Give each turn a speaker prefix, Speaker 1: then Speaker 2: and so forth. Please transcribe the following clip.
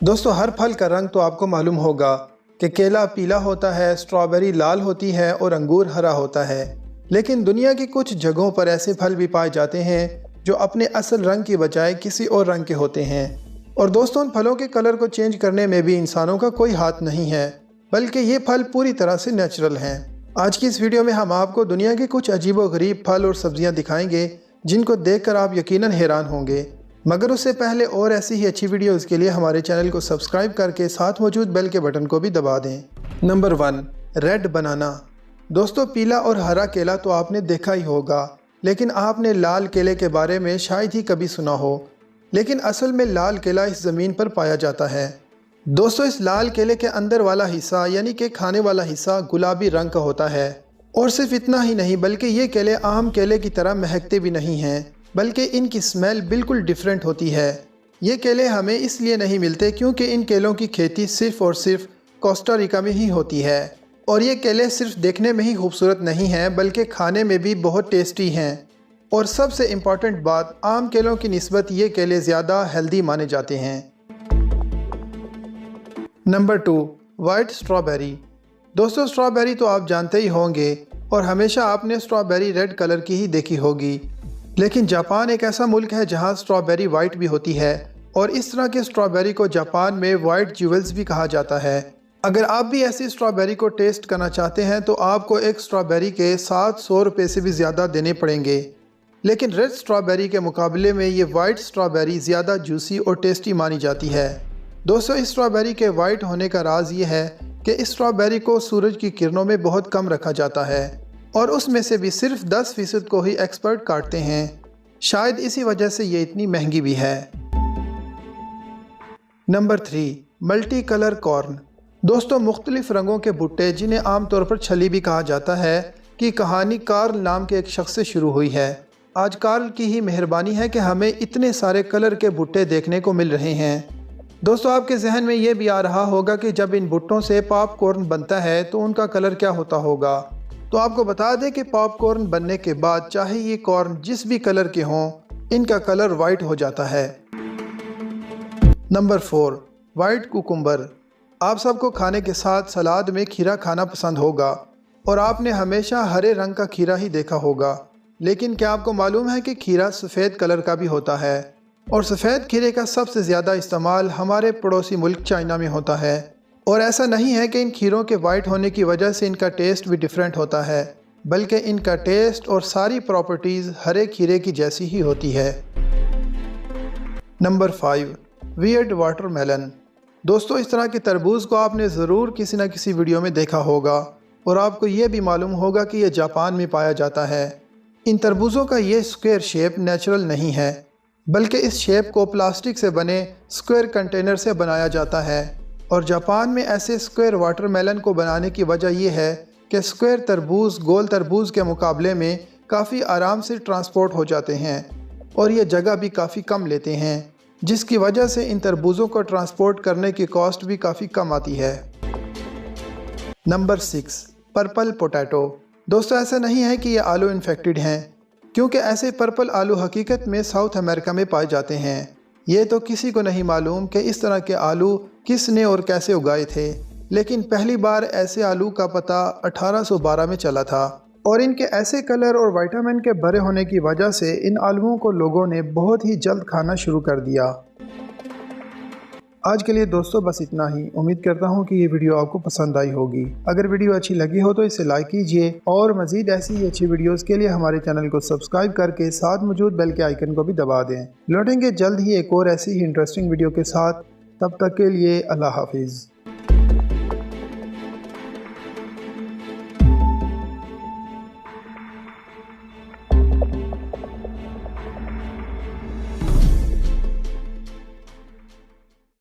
Speaker 1: दोस्तों, हर फल का रंग तो आपको मालूम होगा कि केला पीला होता है, स्ट्रॉबेरी लाल होती है और अंगूर हरा होता है। लेकिन दुनिया की कुछ जगहों पर ऐसे फल भी पाए जाते हैं जो अपने असल रंग की बजाय किसी और रंग के होते हैं। और दोस्तों, उन फलों के कलर को चेंज करने में भी इंसानों का कोई हाथ नहीं है, बल्कि ये फल पूरी तरह से नेचुरल हैं। आज की इस वीडियो में हम आपको दुनिया के कुछ अजीबोगरीब फल और सब्जियां दिखाएंगे जिनको देखकर आप यकीनन हैरान होंगे। मगर उससे पहले और ऐसी ही अच्छी वीडियोज़ के लिए हमारे चैनल को सब्सक्राइब करके साथ मौजूद बेल के बटन को भी दबा दें। Number 1, red banana. दोस्तों, पीला और हरा केला तो आपने देखा ही होगा, लेकिन आपने लाल केले के बारे में शायद ही कभी सुना हो। लेकिन असल में लाल केला इस ज़मीन पर पाया जाता है। दोस्तों, इस लाल केले के अंदर वाला हिस्सा यानी कि खाने वाला हिस्सा गुलाबी रंग का होता है। और सिर्फ इतना ही नहीं, बल्कि ये केले आम केले की तरह महकते भी नहीं हैं, बल्कि इनकी स्मेल बिल्कुल डिफरेंट होती है। ये केले हमें इसलिए नहीं मिलते क्योंकि इन केलों की खेती सिर्फ़ और सिर्फ कोस्टा रिका में ही होती है। और ये केले सिर्फ देखने में ही खूबसूरत नहीं हैं, बल्कि खाने में भी बहुत टेस्टी हैं। और सबसे इम्पॉर्टेंट बात, आम केलों की निस्बत ये केले ज़्यादा हेल्दी माने जाते हैं। Number 2, white strawberry. दोस्तों, स्ट्रॉबेरी तो आप जानते ही होंगे और हमेशा आपने स्ट्रॉबेरी रेड कलर की ही देखी होगी। लेकिन जापान एक ऐसा मुल्क है जहां स्ट्रॉबेरी वाइट भी होती है, और इस तरह के स्ट्रॉबेरी को जापान में वाइट ज्यूवेल्स भी कहा जाता है। अगर आप भी ऐसी स्ट्रॉबेरी को टेस्ट करना चाहते हैं तो आपको एक स्ट्रॉबेरी के 700 रुपये से भी ज़्यादा देने पड़ेंगे। लेकिन रेड स्ट्रॉबेरी के मुकाबले में ये वाइट स्ट्रॉबेरी ज़्यादा जूसी और टेस्टी मानी जाती है। दोस्तों, इस स्ट्रॉबेरी के वाइट होने का राज ये है कि इस स्ट्रॉबेरी को सूरज की किरणों में बहुत कम रखा जाता है, और उसमें से भी सिर्फ 10% को ही एक्सपर्ट काटते हैं। शायद इसी वजह से ये इतनी महंगी भी है। Number 3, multi colour corn. दोस्तों, मुख्तलिफ रंगों के भुट्टे, जिन्हें आमतौर पर छली भी कहा जाता है, की कहानी कार्ल नाम के एक शख्स से शुरू हुई है। आज कार्ल की ही मेहरबानी है कि हमें इतने सारे कलर के भुट्टे देखने को मिल रहे हैं। दोस्तों, आपके जहन में ये भी आ रहा होगा कि जब इन भुट्टों से पॉपकॉर्न बनता है तो उनका कलर क्या होता होगा। तो आपको बता दें कि पॉपकॉर्न बनने के बाद चाहे ये कॉर्न जिस भी कलर के हों, इनका कलर वाइट हो जाता है। Number 4, white cucumber. आप सबको खाने के साथ सलाद में खीरा खाना पसंद होगा, और आपने हमेशा हरे रंग का खीरा ही देखा होगा। लेकिन क्या आपको मालूम है कि खीरा सफ़ेद कलर का भी होता है? और सफ़ेद खीरे का सबसे ज़्यादा इस्तेमाल हमारे पड़ोसी मुल्क चाइना में होता है। और ऐसा नहीं है कि इन खीरों के वाइट होने की वजह से इनका टेस्ट भी डिफरेंट होता है, बल्कि इनका टेस्ट और सारी प्रॉपर्टीज़ हरे खीरे की जैसी ही होती है। Number 5, weird watermelon. दोस्तों, इस तरह के तरबूज को आपने ज़रूर किसी न किसी वीडियो में देखा होगा, और आपको ये भी मालूम होगा कि यह जापान में पाया जाता है। इन तरबूज़ों का ये स्क्वायर शेप नेचुरल नहीं है, बल्कि इस शेप को प्लास्टिक से बने स्क्वायर कंटेनर से बनाया जाता है। और जापान में ऐसे स्क्वायर वाटरमेलन को बनाने की वजह यह है कि स्क्वायर तरबूज गोल तरबूज के मुकाबले में काफ़ी आराम से ट्रांसपोर्ट हो जाते हैं, और ये जगह भी काफ़ी कम लेते हैं, जिसकी वजह से इन तरबूजों को ट्रांसपोर्ट करने की कॉस्ट भी काफ़ी कम आती है। Number 6, purple potato. दोस्तों, ऐसा नहीं है कि ये आलू इन्फेक्टेड हैं, क्योंकि ऐसे पर्पल आलू हकीकत में साउथ अमेरिका में पाए जाते हैं। ये तो किसी को नहीं मालूम कि इस तरह के आलू किसने और कैसे उगाए थे, लेकिन पहली बार ऐसे आलू का पता 1812 में चला था। और इनके ऐसे कलर और विटामिन के भरे होने की वजह से इन आलूओं को लोगों ने बहुत ही जल्द खाना शुरू कर दिया। आज के लिए दोस्तों बस इतना ही। उम्मीद करता हूँ कि ये वीडियो आपको पसंद आई होगी। अगर वीडियो अच्छी लगी हो तो इसे लाइक कीजिए, और मज़ीद ऐसी ही अच्छी वीडियोस के लिए हमारे चैनल को सब्सक्राइब करके साथ मौजूद बेल के आइकन को भी दबा दें। लौटेंगे जल्द ही एक और ऐसी ही इंटरेस्टिंग वीडियो के साथ। तब तक के लिए अल्लाह हाफिज़।